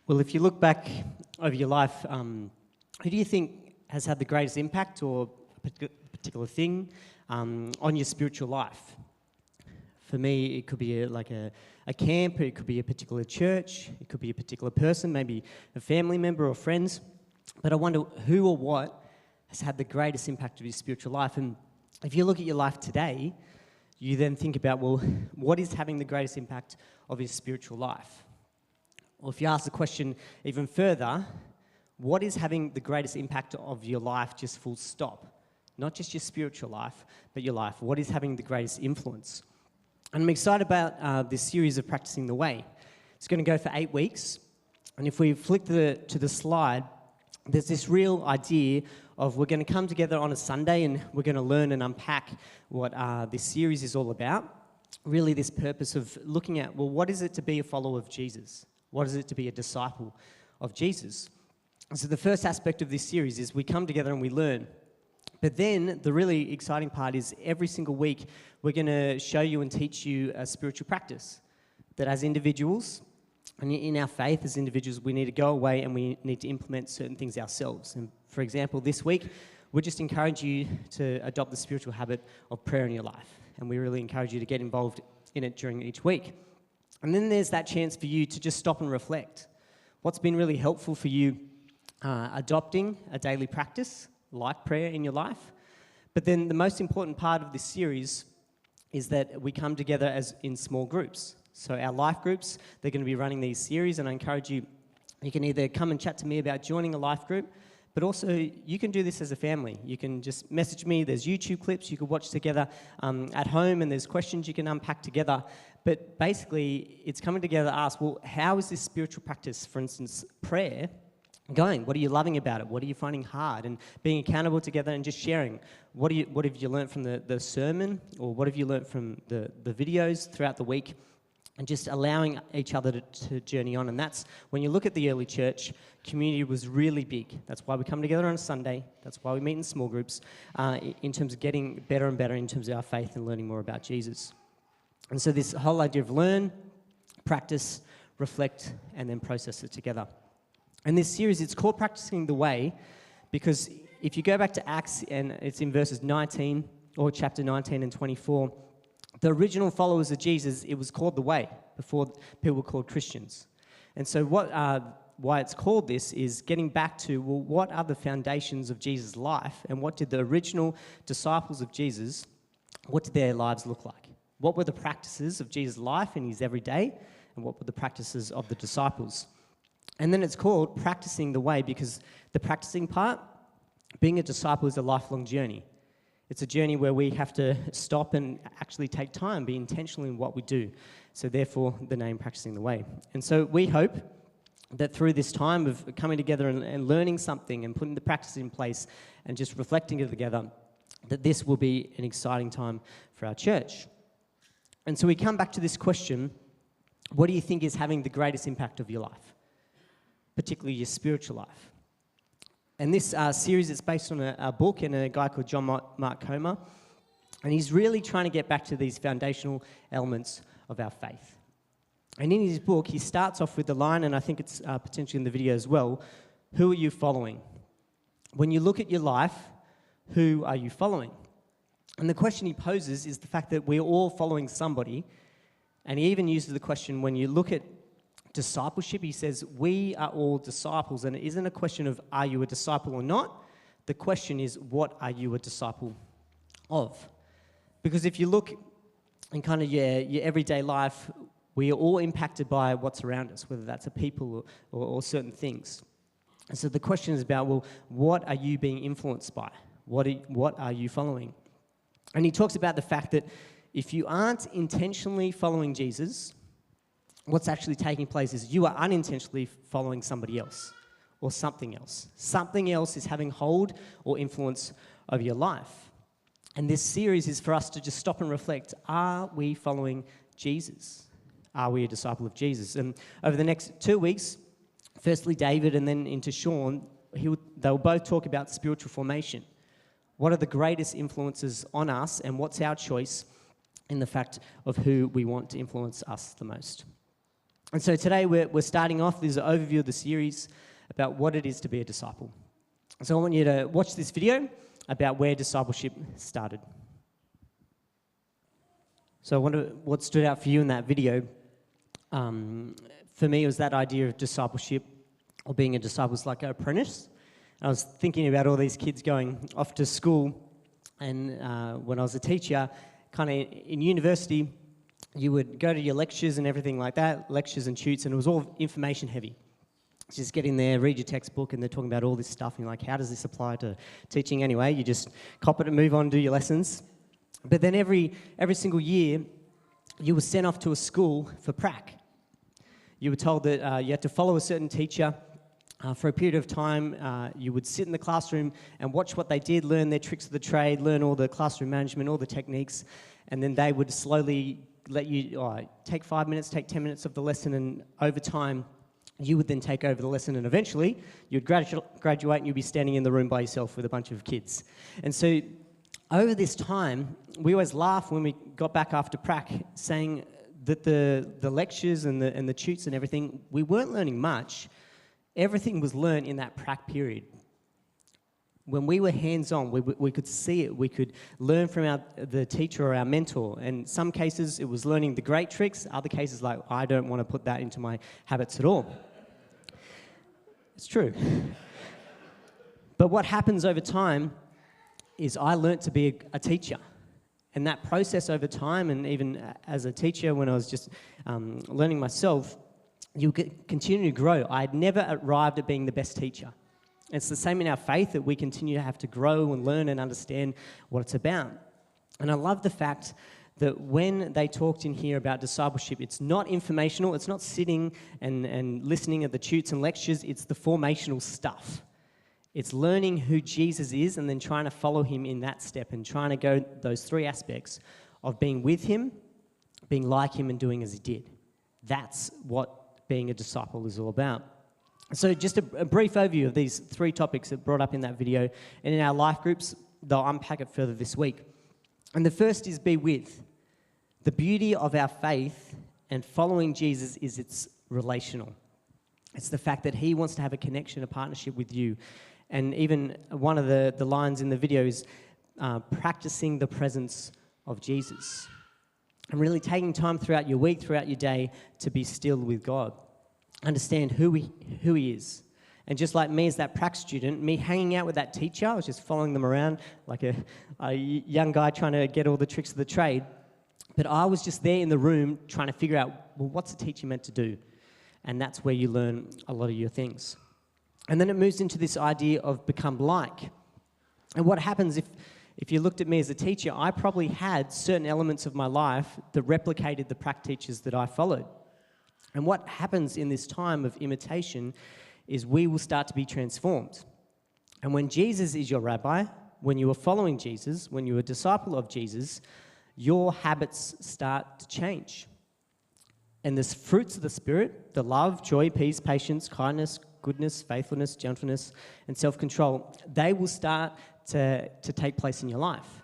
Well, if you look back over your life, who do you think has had the greatest impact or a particular thing on your spiritual life? For me, it could be like a camp, it could be a particular church, it could be a particular person, maybe a family member or friends. But I wonder who or what has had the greatest impact of your spiritual life. And if you look at your life today, you then think about, well, what is having the greatest impact of your spiritual life? Or if you ask the question even further, what is having the greatest impact of your life, just full stop? Not just your spiritual life, but your life. What is having the greatest influence? And I'm excited about this series of Practicing the Way. It's going to go for 8 weeks. And if we flick to the slide, there's this real idea of we're going to come together on a Sunday and we're going to learn and unpack what this series is all about. Really this purpose of looking at, well, what is it to be a follower of Jesus? What is it to be a disciple of Jesus? So the first aspect of this series is we come together and we learn. But then the really exciting part is every single week we're going to show you and teach you a spiritual practice that as individuals and in our faith as individuals we need to go away and we need to implement certain things ourselves. And for example, this week we just encourage you to adopt the spiritual habit of prayer in your life. And we really encourage you to get involved in it during each week. And then there's that chance for you to just stop and reflect. What's been really helpful for you adopting a daily practice like prayer in your life? But then the most important part of this series is that we come together as in small groups. So our life groups, they're going to be running these series, and I encourage you, you can either come and chat to me about joining a life group, but also you can do this as a family. You can just message me. There's YouTube clips you can watch together at home, and there's questions you can unpack together. But basically, it's coming together to ask, well, how is this spiritual practice, for instance, prayer, going? What are you loving about it? What are you finding hard? And being accountable together and just sharing. What have you learned from the sermon, or what have you learned from the videos throughout the week? And just allowing each other to journey on. And that's, when you look at the early church, community was really big. That's why we come together on a Sunday. That's why we meet in small groups, in terms of getting better and better in terms of our faith and learning more about Jesus. And so this whole idea of learn, practice, reflect, and then process it together. And this series, it's called Practicing the Way, because if you go back to Acts, and it's in verses 19, or chapter 19 and 24, the original followers of Jesus, it was called the Way, before people were called Christians. And so why it's called this is getting back to, well, what are the foundations of Jesus' life, and what did the original disciples of Jesus, what did their lives look like? What were the practices of Jesus' life in his everyday, and what were the practices of the disciples? And then it's called Practicing the Way because the practicing part, being a disciple, is a lifelong journey. It's a journey where we have to stop and actually take time, be intentional in what we do. So therefore, the name Practicing the Way. And so we hope that through this time of coming together and learning something and putting the practice in place and just reflecting it together, that this will be an exciting time for our church. And so we come back to this question, what do you think is having the greatest impact of your life, particularly your spiritual life? And this series is based on a book and a guy called John Mark Comer. And he's really trying to get back to these foundational elements of our faith. And in his book, he starts off with the line, and I think it's potentially in the video as well, who are you following? When you look at your life, who are you following? And the question he poses is the fact that we're all following somebody. And he even uses the question, when you look at discipleship, he says, we are all disciples, and it isn't a question of are you a disciple or not. The question is, what are you a disciple of? Because if you look in kind of your everyday life, we are all impacted by what's around us, whether that's a people or certain things. And so the question is about, well, what are you being influenced by? What are you following? And he talks about the fact that if you aren't intentionally following Jesus, what's actually taking place is you are unintentionally following somebody else or something else. Something else is having hold or influence over your life. And this series is for us to just stop and reflect, are we following Jesus? Are we a disciple of Jesus? And over the next 2 weeks, firstly David and then into Sean, they'll both talk about spiritual formation. What are the greatest influences on us, and what's our choice in the fact of who we want to influence us the most? And so today we're starting off this overview of the series about what it is to be a disciple. So I want you to watch this video about where discipleship started. So I wonder what stood out for you in that video. For me, it was that idea of discipleship, or being a disciple is like an apprentice. I was thinking about all these kids going off to school, and when I was a teacher, kind of in university, you would go to your lectures and everything like that, lectures and tutes, and it was all information heavy. Just get in there, read your textbook, and they're talking about all this stuff, and you're like, how does this apply to teaching anyway? You just cop it and move on, do your lessons. But then every single year, you were sent off to a school for prac. You were told that you had to follow a certain teacher for a period of time. You would sit in the classroom and watch what they did, learn their tricks of the trade, learn all the classroom management, all the techniques, and then they would slowly let you take 5 minutes, take 10 minutes of the lesson, and over time, you would then take over the lesson, and eventually, you'd graduate and you'd be standing in the room by yourself with a bunch of kids. And so, over this time, we always laugh when we got back after prac, saying that the lectures and the tutes and everything, we weren't learning much. Everything was learned in that prac period. When we were hands-on, we could see it. We could learn from the teacher or our mentor. And some cases, it was learning the great tricks. Other cases, like, I don't want to put that into my habits at all. It's true. But what happens over time is I learnt to be a teacher. And that process over time, and even as a teacher when I was just learning myself, you continue to grow. I had never arrived at being the best teacher. It's the same in our faith, that we continue to have to grow and learn and understand what it's about. And I love the fact that when they talked in here about discipleship, it's not informational, it's not sitting and listening at the tutes and lectures, it's the formational stuff. It's learning who Jesus is and then trying to follow him in that step, and trying to go those three aspects of being with him, being like him, and doing as he did. That's what being a disciple is all about. So just a brief overview of these three topics that brought up in that video, and in our life groups, they'll unpack it further this week. And the first is be with. The beauty of our faith and following Jesus is it's relational. It's the fact that he wants to have a connection, a partnership with you. And even one of the lines in the video is practicing the presence of Jesus. And really taking time throughout your week, throughout your day, to be still with God. Understand who he is. And just like me as that prac student, me hanging out with that teacher, I was just following them around like a young guy trying to get all the tricks of the trade. But I was just there in the room trying to figure out, well, what's the teacher meant to do? And that's where you learn a lot of your things. And then it moves into this idea of become like. And what happens if you looked at me as a teacher, I probably had certain elements of my life that replicated the prac teachers that I followed. And what happens in this time of imitation is we will start to be transformed. And when Jesus is your rabbi, when you are following Jesus, when you're a disciple of Jesus, your habits start to change. And there's fruits of the Spirit, the love, joy, peace, patience, kindness, goodness, faithfulness, gentleness, and self-control. They will start to take place in your life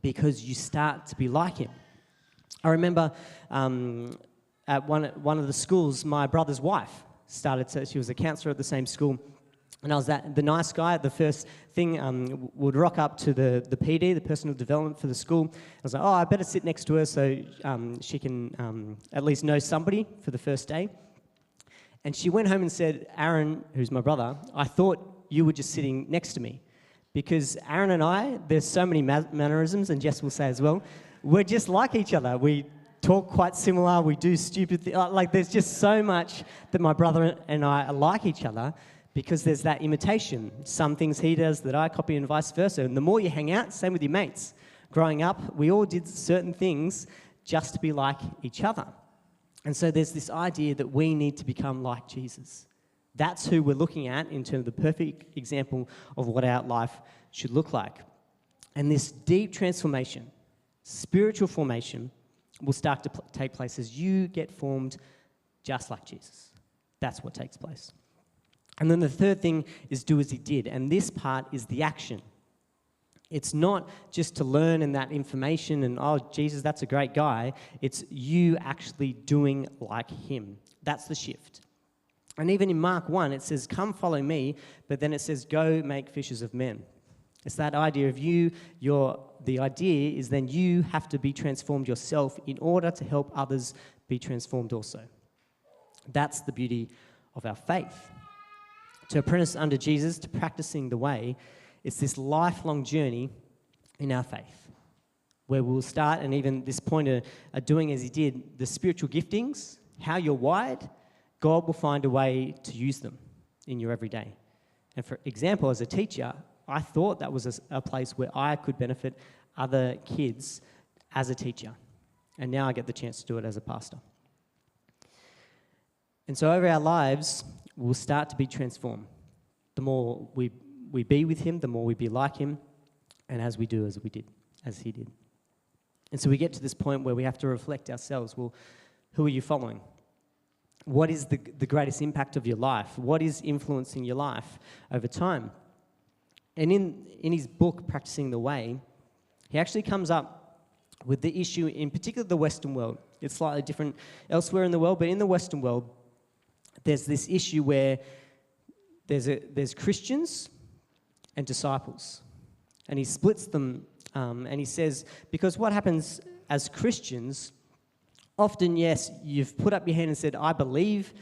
because you start to be like him. I remember at one of the schools, my brother's wife she was a counsellor at the same school, and I was the nice guy. The first thing would rock up to the PD, the personal development for the school. I was like, I better sit next to her so she can at least know somebody for the first day. And she went home and said, Aaron, who's my brother, I thought you were just sitting next to me. Because Aaron and I, there's so many mannerisms, and Jess will say as well, we're just like each other. We talk quite similar, we do stupid things. Like, there's just so much that my brother and I are like each other because there's that imitation. Some things he does that I copy and vice versa. And the more you hang out, same with your mates. Growing up, we all did certain things just to be like each other. And so there's this idea that we need to become like Jesus. That's who we're looking at in terms of the perfect example of what our life should look like. And this deep transformation, spiritual formation, will start to take place as you get formed just like Jesus. That's what takes place. And then the third thing is do as he did. And this part is the action. It's not just to learn and that information and, oh, Jesus, that's a great guy. It's you actually doing like him. That's the shift. And even in Mark 1, it says, come follow me, but then it says, go make fishers of men. It's that idea of the idea is then you have to be transformed yourself in order to help others be transformed also. That's the beauty of our faith. To apprentice under Jesus, to practicing the way, it's this lifelong journey in our faith, where we'll start, and even this point of doing as he did, the spiritual giftings, how you're wired, God will find a way to use them in your everyday. And for example, as a teacher, I thought that was a place where I could benefit other kids as a teacher. And now I get the chance to do it as a pastor. And so over our lives, we'll start to be transformed. The more we be with him, the more we be like him, and as we do as he did. And so we get to this point where we have to reflect ourselves. Well, who are you following? What is the greatest impact of your life? What is influencing your life over time? And in his book, Practicing the Way, he actually comes up with the issue, in particular the Western world. It's slightly different elsewhere in the world, but in the Western world, there's this issue where there's Christians and disciples. And he splits them, and he says, because what happens as Christians, often, yes, you've put up your hand and said, I believe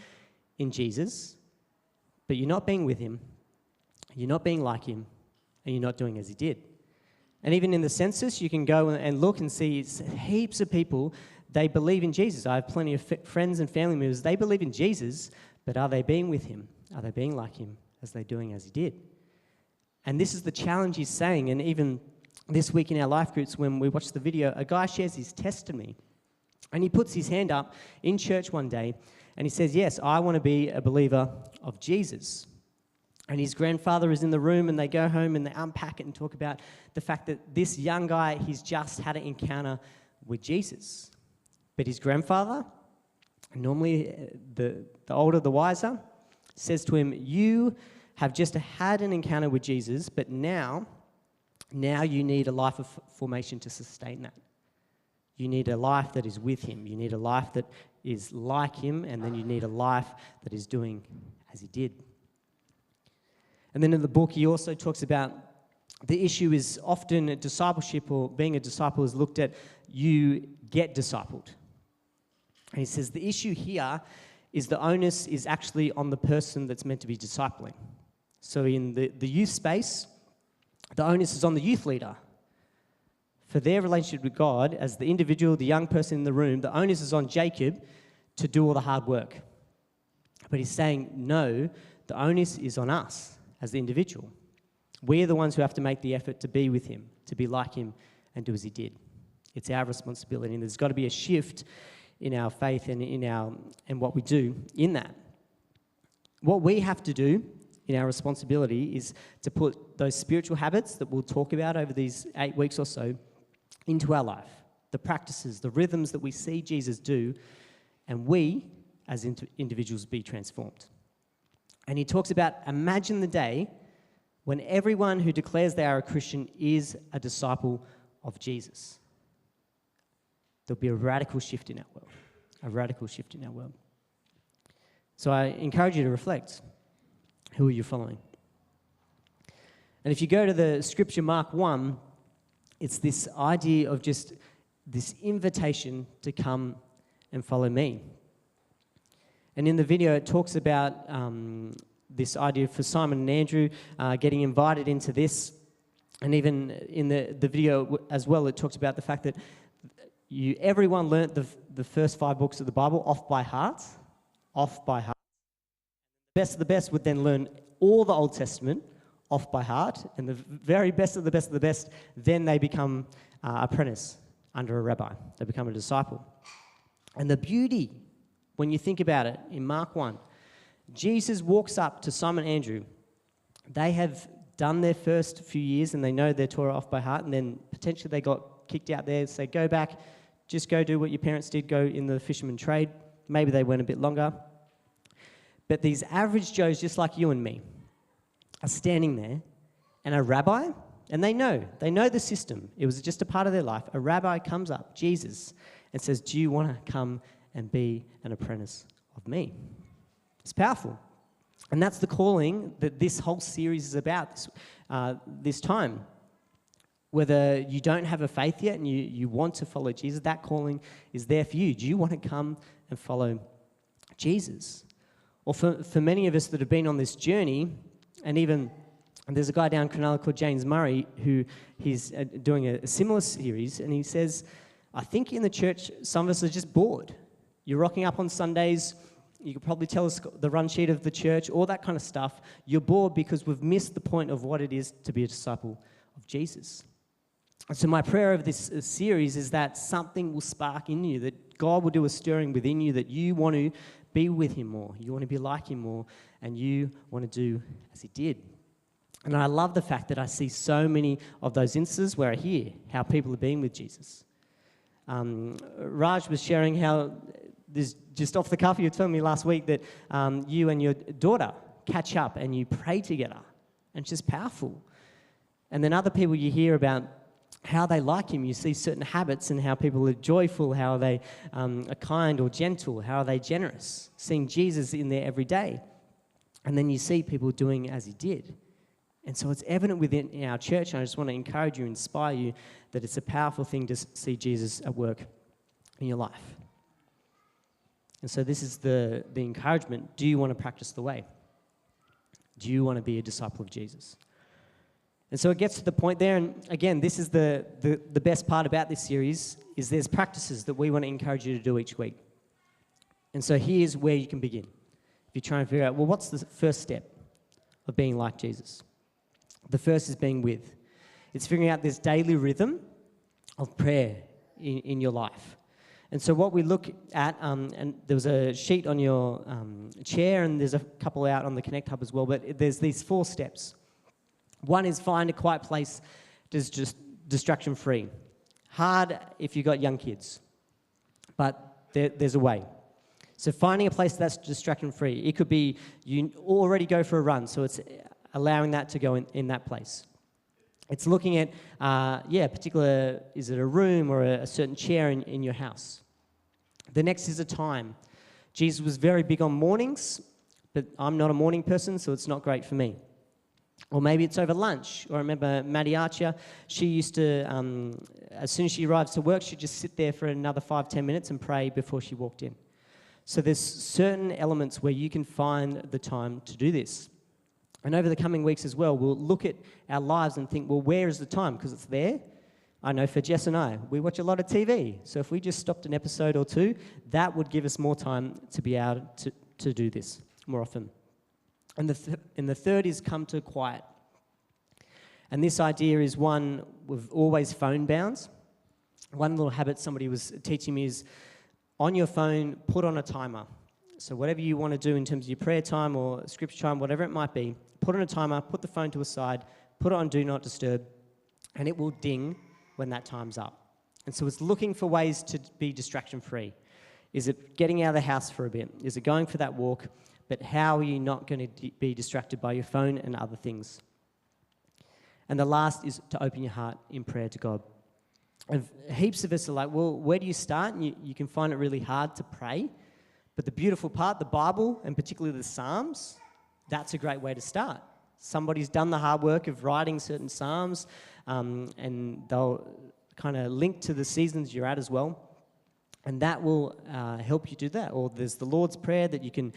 in Jesus, but you're not being with him, you're not being like him, and you're not doing as he did. And even in the census, you can go and look and see heaps of people, they believe in Jesus. I have plenty of friends and family members, they believe in Jesus, but are they being with him? Are they being like him? As they're doing as he did? And this is the challenge he's saying. And even this week in our life groups, when we watch the video, a guy shares his testimony. And he puts his hand up in church one day, and he says, yes, I want to be a believer of Jesus. And his grandfather is in the room, and they go home and they unpack it and talk about the fact that this young guy, he's just had an encounter with Jesus. But his grandfather, normally the older, the wiser, says to him, you have just had an encounter with Jesus, but now you need a life of formation to sustain that. You need a life that is with him. You need a life that is like him, and then you need a life that is doing as he did. And then in the book, he also talks about the issue is often discipleship, or being a disciple is looked at, you get discipled. And he says the issue here is the onus is actually on the person that's meant to be discipling. So in the youth space, the onus is on the youth leader. For their relationship with God, as the individual, the young person in the room, the onus is on Jacob to do all the hard work. But he's saying, no, the onus is on us as the individual. We're the ones who have to make the effort to be with him, to be like him, and do as he did. It's our responsibility, and there's got to be a shift in our faith and in what we do in that. What we have to do in our responsibility is to put those spiritual habits that we'll talk about over these 8 weeks or so into our life, the practices, the rhythms that we see Jesus do, and we, as individuals, be transformed. And he talks about, imagine the day when everyone who declares they are a Christian is a disciple of Jesus. There'll be a radical shift in our world, a radical shift in our world. So I encourage you to reflect. Who are you following? And if you go to the scripture, Mark 1, it's this idea of just this invitation to come and follow me. And in the video, it talks about this idea for Simon and Andrew getting invited into this. And even in the video as well, it talks about the fact that everyone learnt the first 5 books of the Bible off by heart. The best of the best would then learn all the Old Testament off by heart, and the very best of the best of the best, then they become apprentice under a rabbi. They become a disciple. And the beauty, when you think about it, in Mark 1, Jesus walks up to Simon and Andrew. They have done their first few years, and they know their Torah off by heart, and then potentially they got kicked out there, say, go back, just go do what your parents did, go in the fisherman trade. Maybe they went a bit longer. But these average Joes, just like you and me, are standing there, and a rabbi, And they know the system. It was just a part of their life. A rabbi comes up, Jesus, and says, do you want to come and be an apprentice of me? It's powerful. And that's the calling that this whole series is about this time. Whether you don't have a faith yet and you want to follow Jesus, that calling is there for you. Do you want to come and follow Jesus? Or for many of us that have been on this journey, and there's a guy down Cronulla called James Murray who he's doing a similar series, and he says, I think in the church, some of us are just bored. You're rocking up on Sundays, you could probably tell us the run sheet of the church, all that kind of stuff. You're bored because we've missed the point of what it is to be a disciple of Jesus. And so my prayer of this series is that something will spark in you, that God will do a stirring within you, that you want to be with him more, you want to be like him more, and you want to do as he did. And I love the fact that I see so many of those instances where I hear how people have been with Jesus. Raj was sharing how, there's just off the cuff, you were telling me last week that you and your daughter catch up and you pray together. And it's just powerful. And then other people you hear about how they like him. You see certain habits and how people are joyful, how they are kind or gentle, how are they generous. Seeing Jesus in there every day. And then you see people doing as he did. And so it's evident within our church, and I just want to encourage you, inspire you, that it's a powerful thing to see Jesus at work in your life. And so this is the encouragement. Do you want to practice the way? Do you want to be a disciple of Jesus? And so it gets to the point there, and again, this is the best part about this series, is there's practices that we want to encourage you to do each week. And so here's where you can begin. If you try and figure out, well, what's the first step of being like Jesus? The first is being with. It's figuring out this daily rhythm of prayer in your life. And so what we look at, and there was a sheet on your chair, and there's a couple out on the Connect Hub as well, but there's these 4 steps. One is find a quiet place that's just distraction-free. Hard if you've got young kids, but there's a way. So finding a place that's distraction-free. It could be you already go for a run, so it's allowing that to go in that place. It's looking at, particular, is it a room or a certain chair in your house? The next is a time. Jesus was very big on mornings, but I'm not a morning person, so it's not great for me. Or maybe it's over lunch. Or I remember Maddie Archer, she used to, as soon as she arrives to work, she'd just sit there for another 5-10 minutes and pray before she walked in. So there's certain elements where you can find the time to do this. And over the coming weeks as well, we'll look at our lives and think, well, where is the time? Because it's there. I know for Jess and I, we watch a lot of TV. So if we just stopped an episode or 2, that would give us more time to be able to do this more often. And the third is come to quiet. And this idea is one with always phone bounds. One little habit somebody was teaching me is on your phone, put on a timer. So whatever you want to do in terms of your prayer time or scripture time, whatever it might be, put on a timer, put the phone to a side, put it on Do Not Disturb, and it will ding when that time's up. And so it's looking for ways to be distraction-free. Is it getting out of the house for a bit? Is it going for that walk? But how are you not going to be distracted by your phone and other things? And the last is to open your heart in prayer to God. And heaps of us are like, well, where do you start? And you can find it really hard to pray. But the beautiful part, the Bible, and particularly the Psalms, that's a great way to start. Somebody's done the hard work of writing certain Psalms, and they'll kind of link to the seasons you're at as well. And that will help you do that. Or there's the Lord's Prayer that you can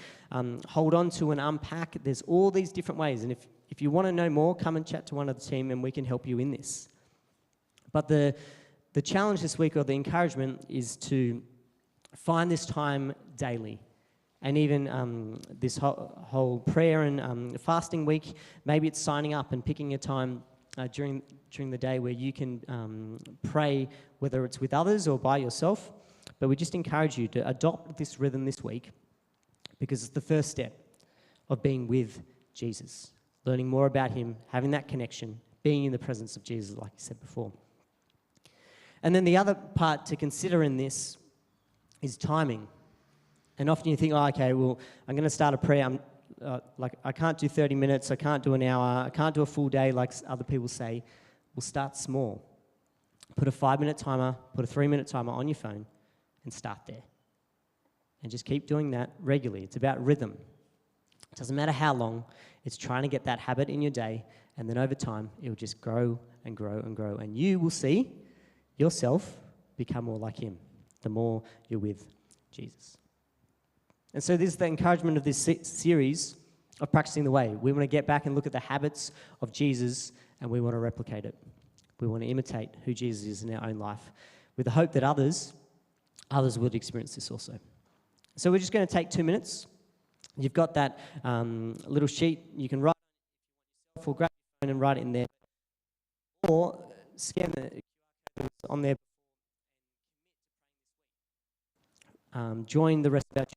hold on to and unpack. There's all these different ways. And if you want to know more, come and chat to one of the team and we can help you in this. But the challenge this week, or the encouragement, is to find this time daily. And even this whole prayer and fasting week, maybe it's signing up and picking a time during the day where you can pray, whether it's with others or by yourself. But we just encourage you to adopt this rhythm this week, because it's the first step of being with Jesus, learning more about him, having that connection, being in the presence of Jesus, like you said before. And then the other part to consider in this is timing. And often you think, oh, okay, well, I'm going to start a prayer. I can't do 30 minutes, I can't do an hour, I can't do a full day like other people say. We'll start small. Put a 5-minute timer, put a 3-minute timer on your phone, and start there. And just keep doing that regularly. It's about rhythm. It doesn't matter how long, it's trying to get that habit in your day, and then over time, it will just grow and grow and grow. And you will see yourself become more like him the more you're with Jesus. And so this is the encouragement of this series of practicing the way. We want to get back and look at the habits of Jesus, and we want to replicate it. We want to imitate who Jesus is in our own life with the hope that others would experience this also. So we're just going to take 2 minutes. You've got that little sheet. You can write it or grab your phone and write it in there. Or scan the QR code on there. Join the rest of our church.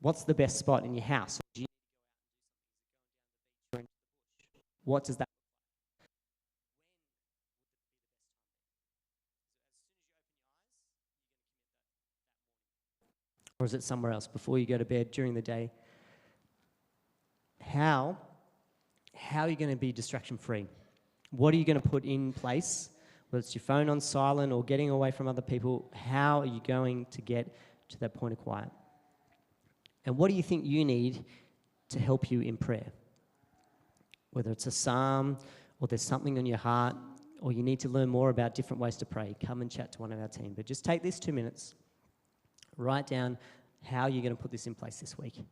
What's the best spot in your house? Do you need to go out and do something? Is it going down the beach or into the bush? What does that look like? When would be the best time? As soon as you open your eyes, you're going to commit that morning. Or is it somewhere else before you go to bed, during the day? How are you going to be distraction-free? What are you going to put in place? Whether it's your phone on silent or getting away from other people, how are you going to get to that point of quiet? And what do you think you need to help you in prayer? Whether it's a psalm, or there's something on your heart, or you need to learn more about different ways to pray, come and chat to one of our team. But just take these 2 minutes, write down how you're going to put this in place this week.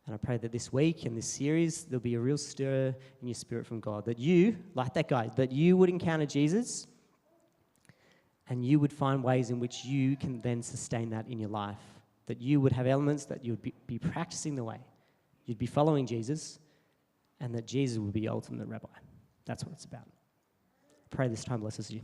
And I pray that this week and this series, there'll be a real stir in your spirit from God. That you, like that guy, that you would encounter Jesus and you would find ways in which you can then sustain that in your life. That you would have elements that you would be practicing the way. You'd be following Jesus, and that Jesus would be your ultimate rabbi. That's what it's about. Pray this time blesses you.